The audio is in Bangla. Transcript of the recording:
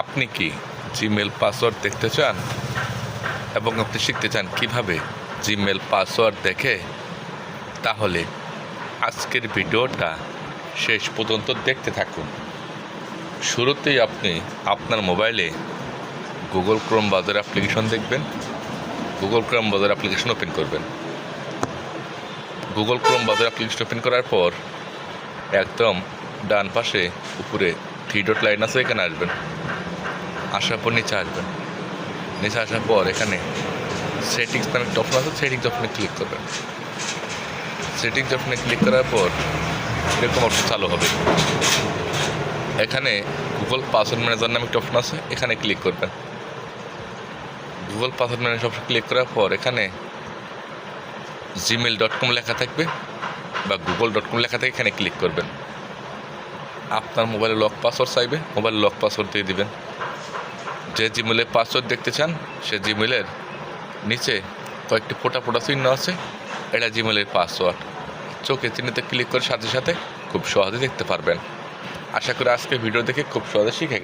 আপনি কি জিমেল পাসওয়ার্ড দেখতে চান এবং আপনি শিখতে চান কিভাবে জিমেল পাসওয়ার্ড দেখে? তাহলে আজকের ভিডিওটা শেষ পর্যন্ত দেখতে থাকুন। শুরুতেই আপনি আপনার মোবাইলে গুগল ক্রোম ব্রাউজার অ্যাপ্লিকেশন দেখবেন। Google Chrome browser application open করবেন। Google Chrome browser application open করার পর একদম ডান পাশে উপরে 3 ডট লাইন আছে, এখানে আসবেন। আসার পর নিচে আসবেন। নিচে আসার পর এখানে সেটিংস নামে একটা অপশন আছে, সেটিংস অপশনে ক্লিক করবেন। সেটিংস অপশনে ক্লিক করার পর এরকম অপশন চালু হবে। এখানে গুগল পাসওয়ার্ড ম্যানেজার নামে একটা অপশন আছে, এখানে ক্লিক করবেন। Google password manager option click করার পর এখানে gmail.com লেখা থাকবে বা google.com লেখা থাকে, এখানে ক্লিক করবেন। আপনার মোবাইলে লক পাসওয়ার্ড চাইবে, মোবাইলে লক পাসওয়ার্ড দিয়ে দিবেন। যে জিমেলের পাসওয়ার্ড দেখতে চান সে জিমেলের নিচে কয়েকটি ফোটা ফোটা চিহ্ন আছে, এটা জিমেলের পাসওয়ার্ড। চোখে চিহ্নতে ক্লিক করে সাথে সাথে খুব সহজে দেখতে পারবেন। আশা করি আজকে ভিডিও দেখে খুব সহজে শিখে গেছেন।